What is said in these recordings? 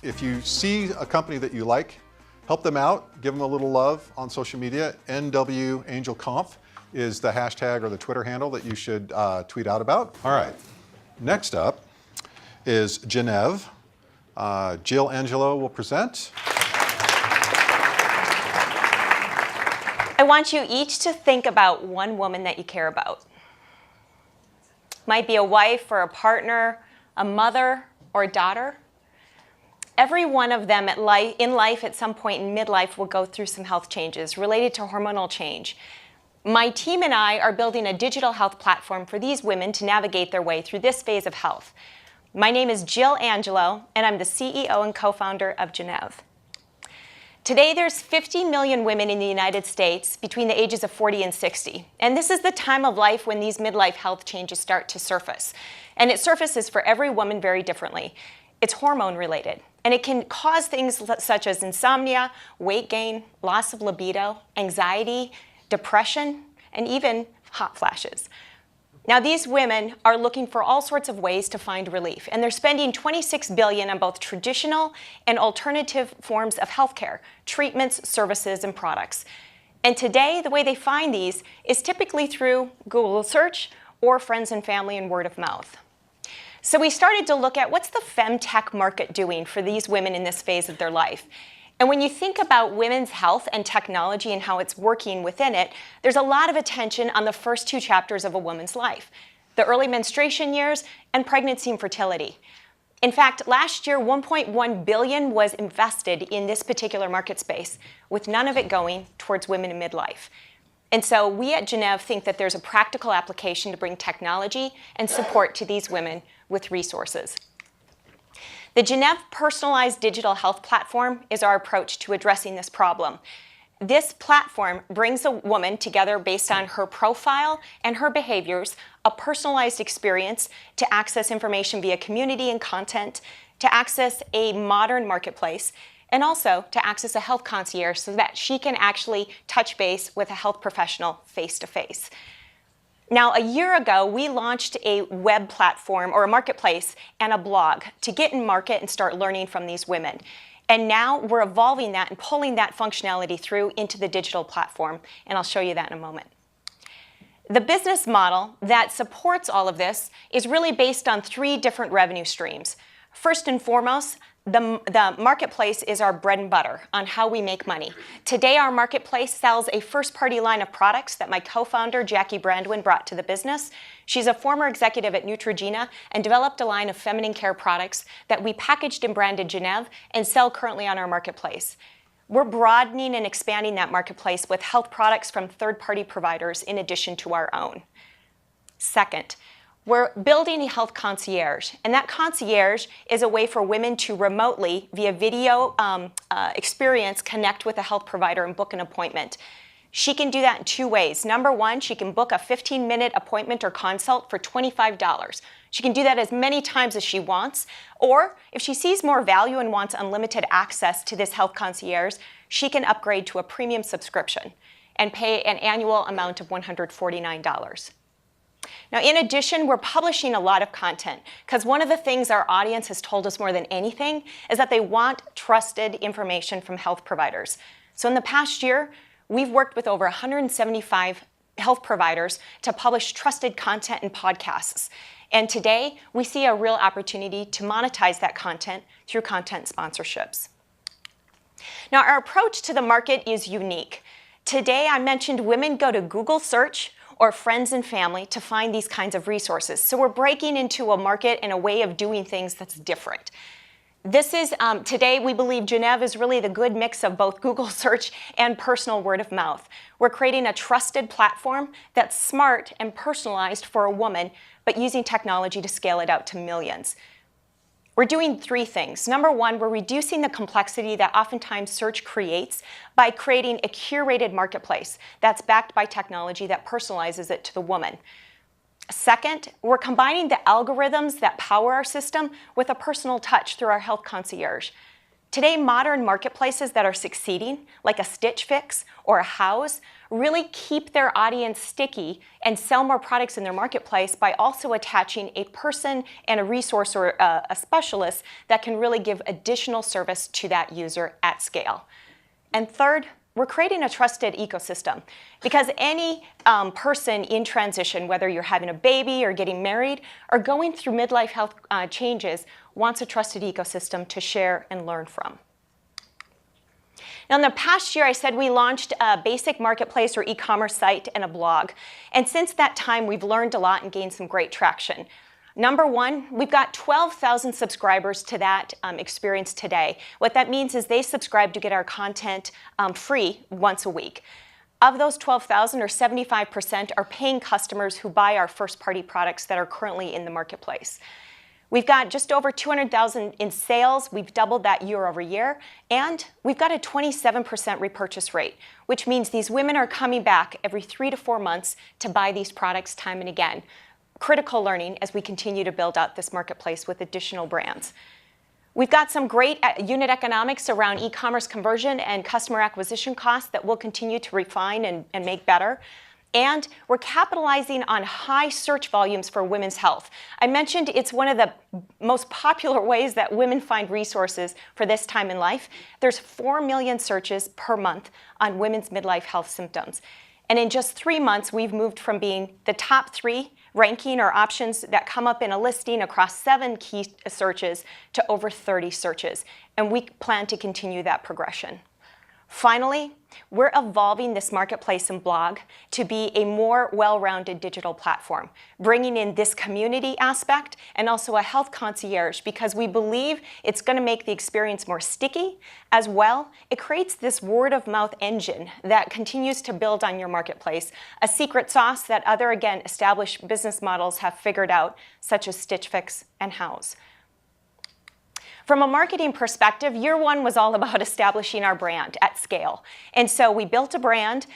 If you see a company that you like, help them out, give them a little love on social media. NWAngelConf is the hashtag or the Twitter handle that you should tweet out about. All right, next up is Genneve. Jill Angelo will present. I want you each to think about one woman that you care about. Might be a wife or a partner, a mother or a daughter. Every one of them in life at some point in midlife will go through some health changes related to hormonal change. My team and I are building a digital health platform for these women to navigate their way through this phase of health. My name is Jill Angelo, and I'm the CEO and co-founder of Genneve. Today, there's 50 million women in the United States between the ages of 40 and 60. And this is the time of life when these midlife health changes start to surface. And it surfaces for every woman very differently. It's hormone related. And it can cause things such as insomnia, weight gain, loss of libido, anxiety, depression, and even hot flashes. Now, these women are looking for all sorts of ways to find relief, and they're spending $26 billion on both traditional and alternative forms of healthcare, treatments, services, and products. And today, the way they find these is typically through Google search or friends and family and word of mouth. So we started to look at what's the Femtech market doing for these women in this phase of their life. And when you think about women's health and technology and how it's working within it, there's a lot of attention on the first two chapters of a woman's life, the early menstruation years and pregnancy and fertility. In fact, last year, $1.1 billion was invested in this particular market space, with none of it going towards women in midlife. And so we at Genneve think that there's a practical application to bring technology and support to these women with resources. The Genneve Personalized Digital Health Platform is our approach to addressing this problem. This platform brings a woman together based on her profile and her behaviors, a personalized experience to access information via community and content, to access a modern marketplace, and also to access a health concierge so that she can actually touch base with a health professional face-to-face. Now, a year ago, we launched a web platform or a marketplace and a blog to get in market and start learning from these women. And now we're evolving that and pulling that functionality through into the digital platform, and I'll show you that in a moment. The business model that supports all of this is really based on three different revenue streams. First and foremost, the marketplace is our bread and butter on how we make money. Today, our marketplace sells a first-party line of products that my co-founder, Jackie Brandwin, brought to the business. She's a former executive at Neutrogena and developed a line of feminine care products that we packaged and branded Genneve and sell currently on our marketplace. We're broadening and expanding that marketplace with health products from third-party providers in addition to our own. Second, we're building a health concierge, and that concierge is a way for women to remotely, via video experience, connect with a health provider and book an appointment. She can do that in two ways. Number one, she can book a 15-minute appointment or consult for $25. She can do that as many times as she wants, or if she sees more value and wants unlimited access to this health concierge, she can upgrade to a premium subscription and pay an annual amount of $149. Now, in addition, we're publishing a lot of content because one of the things our audience has told us more than anything is that they want trusted information from health providers. So in the past year, we've worked with over 175 health providers to publish trusted content and podcasts. And today, we see a real opportunity to monetize that content through content sponsorships. Now, our approach to the market is unique. Today, I mentioned women go to Google search or friends and family to find these kinds of resources. So we're breaking into a market and a way of doing things that's different. This is, today we believe Genneve is really the good mix of both Google search and personal word of mouth. We're creating a trusted platform that's smart and personalized for a woman, but using technology to scale it out to millions. We're doing three things. Number one, we're reducing the complexity that oftentimes search creates by creating a curated marketplace that's backed by technology that personalizes it to the woman. Second, we're combining the algorithms that power our system with a personal touch through our health concierge. Today, modern marketplaces that are succeeding, like a Stitch Fix or a House, really keep their audience sticky and sell more products in their marketplace by also attaching a person and a resource or a specialist that can really give additional service to that user at scale. And third, we're creating a trusted ecosystem because any person in transition, whether you're having a baby or getting married or going through midlife health changes, wants a trusted ecosystem to share and learn from. Now, in the past year, I said we launched a basic marketplace or e-commerce site and a blog. And since that time, we've learned a lot and gained some great traction. Number one, we've got 12,000 subscribers to that experience today. What that means is they subscribe to get our content free once a week. Of those 12,000, or 75%, are paying customers who buy our first-party products that are currently in the marketplace. We've got just over 200,000 in sales. We've doubled that year over year. And we've got a 27% repurchase rate, which means these women are coming back every 3 to 4 months to buy these products time and again. Critical learning as we continue to build out this marketplace with additional brands. We've got some great unit economics around e-commerce conversion and customer acquisition costs that we'll continue to refine and make better. And we're capitalizing on high search volumes for women's health. I mentioned it's one of the most popular ways that women find resources for this time in life. There's 4 million searches per month on women's midlife health symptoms. And in just 3 months, we've moved from being the top 3 ranking or options that come up in a listing across 7 key searches to over 30 searches. And we plan to continue that progression. Finally, we're evolving this marketplace and blog to be a more well-rounded digital platform, bringing in this community aspect and also a health concierge because we believe it's going to make the experience more sticky. As well, it creates this word-of-mouth engine that continues to build on your marketplace, a secret sauce that other, again, established business models have figured out, such as Stitch Fix and House. From a marketing perspective, year one was all about establishing our brand at scale. And so we built a brand.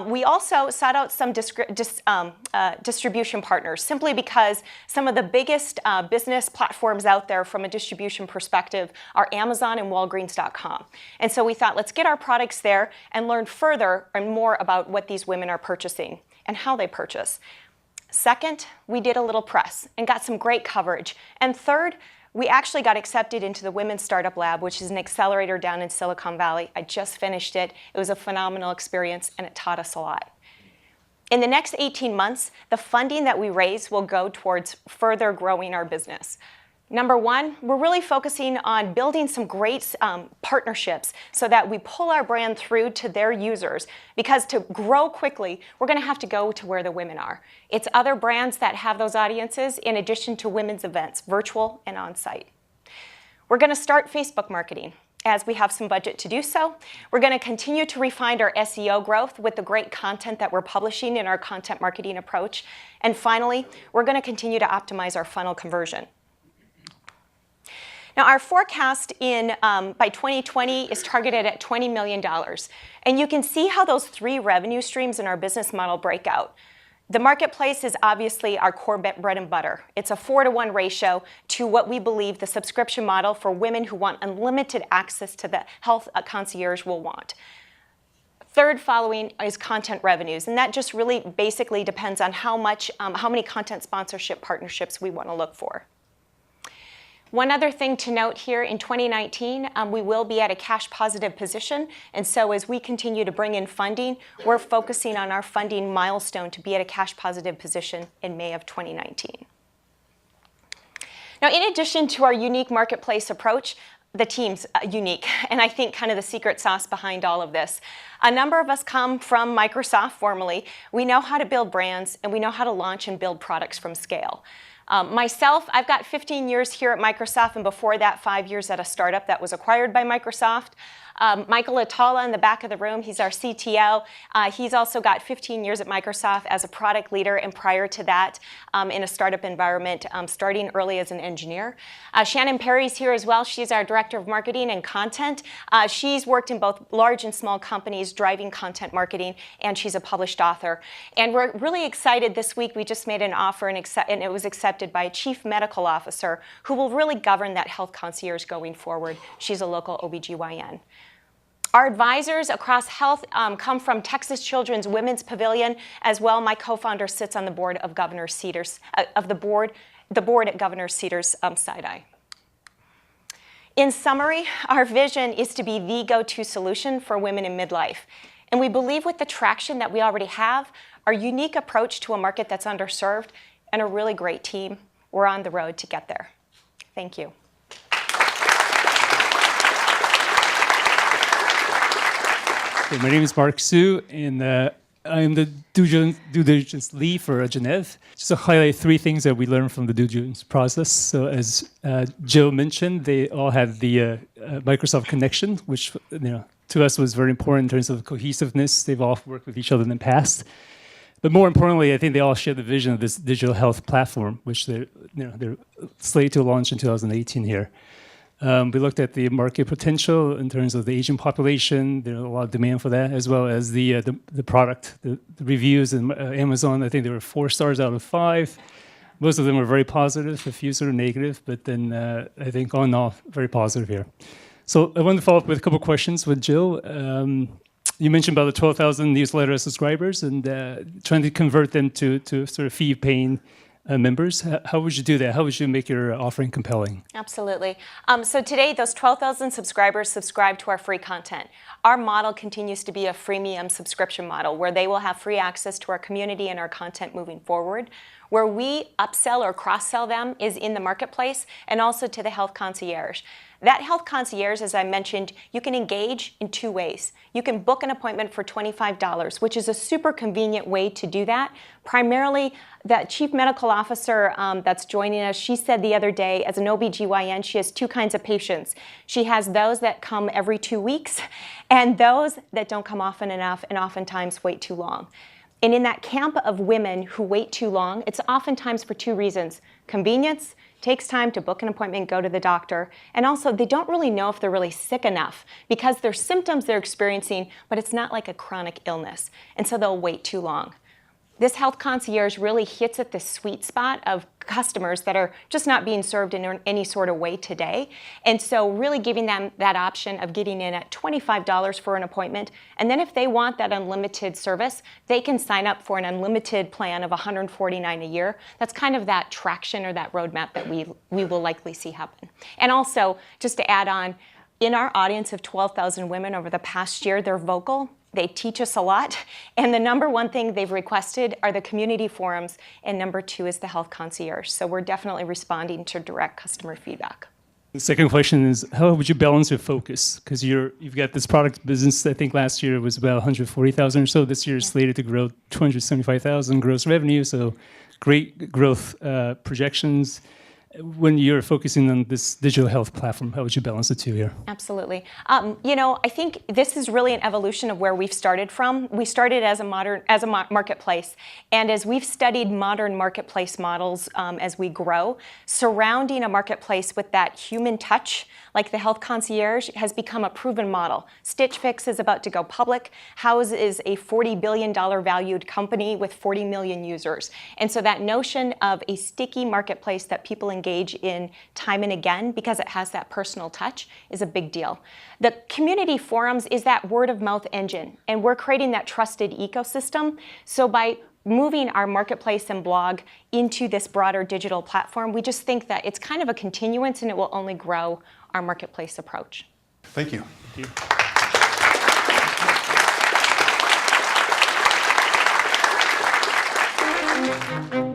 We also sought out some distribution partners, simply because some of the biggest business platforms out there from a distribution perspective are Amazon and Walgreens.com. And so we thought, let's get our products there and learn further and more about what these women are purchasing and how they purchase. Second, we did a little press and got some great coverage. And third, we actually got accepted into the Women's Startup Lab, which is an accelerator down in Silicon Valley. I just finished it. It was a phenomenal experience, and it taught us a lot. In the next 18 months, the funding that we raise will go towards further growing our business. Number one, we're really focusing on building some great partnerships so that we pull our brand through to their users. Because to grow quickly, we're going to have to go to where the women are. It's other brands that have those audiences in addition to women's events, virtual and on-site. We're going to start Facebook marketing as we have some budget to do so. We're going to continue to refine our SEO growth with the great content that we're publishing in our content marketing approach. And finally, we're going to continue to optimize our funnel conversion. Now, our forecast by 2020 is targeted at $20 million. And you can see how those 3 revenue streams in our business model break out. The marketplace is obviously our core bread and butter. It's a 4-to-1 ratio to what we believe the subscription model for women who want unlimited access to the health concierge will want. Third following is content revenues, and that just really basically depends on how many content sponsorship partnerships we want to look for. One other thing to note here, in 2019, we will be at a cash positive position. And so as we continue to bring in funding, we're focusing on our funding milestone to be at a cash positive position in May of 2019. Now, in addition to our unique marketplace approach, the team's unique, and I think kind of the secret sauce behind all of this. A number of us come from Microsoft formerly. We know how to build brands, and we know how to launch and build products from scale. Myself, I've got 15 years here at Microsoft, and before that, 5 years at a startup that was acquired by Microsoft. Michael Atala in the back of the room, he's our CTO. He's also got 15 years at Microsoft as a product leader, and prior to that, in a startup environment, starting early as an engineer. Shannon Perry's here as well. She's our Director of Marketing and Content. She's worked in both large and small companies driving content marketing, and she's a published author. And we're really excited this week. We just made an offer, and it was accepted directed by a chief medical officer who will really govern that health concierge going forward. She's a local OBGYN. Our advisors across health come from Texas Children's Women's Pavilion as well. My co-founder sits on the board of Governor Cedars, the board at Governor Cedars Sinai. In summary, our vision is to be the go-to solution for women in midlife. And we believe with the traction that we already have, our unique approach to a market that's underserved, and a really great team, we're on the road to get there. Thank you. My name is Mark Su, and I'm the due diligence lead for Genneve. Just to highlight 3 things that we learned from the due diligence process. So as Joe mentioned, they all had the Microsoft connection, which to us was very important in terms of cohesiveness. They've all worked with each other in the past. But more importantly, I think they all share the vision of this digital health platform, which they're slated to launch in 2018 here. We looked at the market potential in terms of the aging population. There's a lot of demand for that, as well as the product. The reviews in Amazon, I think there were 4 stars out of 5. Most of them were very positive, a few sort of negative, but then I think all in all, very positive here. So I wanted to follow up with a couple of questions with Jill. You mentioned about the 12,000 newsletter subscribers and trying to convert them to sort of fee-paying members. How would you do that? How would you make your offering compelling? Absolutely. So today, those 12,000 subscribers subscribe to our free content. Our model continues to be a freemium subscription model where they will have free access to our community and our content moving forward. Where we upsell or cross-sell them is in the marketplace and also to the health concierge. That health concierge, as I mentioned, you can engage in 2 ways. You can book an appointment for $25, which is a super convenient way to do that. Primarily, that chief medical officer that's joining us, she said the other day, as an OBGYN, she has 2 kinds of patients. She has those that come every 2 weeks and those that don't come often enough and oftentimes wait too long. And in that camp of women who wait too long, it's oftentimes for 2 reasons. Convenience, takes time to book an appointment, go to the doctor, and also they don't really know if they're really sick enough because there's symptoms they're experiencing, but it's not like a chronic illness, and so they'll wait too long. This health concierge really hits at the sweet spot of customers that are just not being served in any sort of way today. And so really giving them that option of getting in at $25 for an appointment. And then if they want that unlimited service, they can sign up for an unlimited plan of $149 a year. That's kind of that traction or that roadmap that we will likely see happen. And also, just to add on, in our audience of 12,000 women over the past year, they're vocal. They teach us a lot, and the number 1 thing they've requested are the community forums, and number 2 is the health concierge. So we're definitely responding to direct customer feedback. The second question is, how would you balance your focus? Because you've got this product business, I think last year was about 140,000 or so. This year is slated to grow 275,000 gross revenue, so great growth projections. When you're focusing on this digital health platform, how would you balance the 2 here? Absolutely. I think this is really an evolution of where we've started from. We started as a marketplace, and as we've studied modern marketplace models as we grow, surrounding a marketplace with that human touch, like the health concierge, has become a proven model. Stitch Fix is about to go public. House is a $40 billion valued company with 40 million users. And so that notion of a sticky marketplace that people engage in time and again because it has that personal touch is a big deal. The community forums is that word of mouth engine, and we're creating that trusted ecosystem. So by moving our marketplace and blog into this broader digital platform, we just think that it's kind of a continuance and it will only grow our marketplace approach. Thank you. Thank you.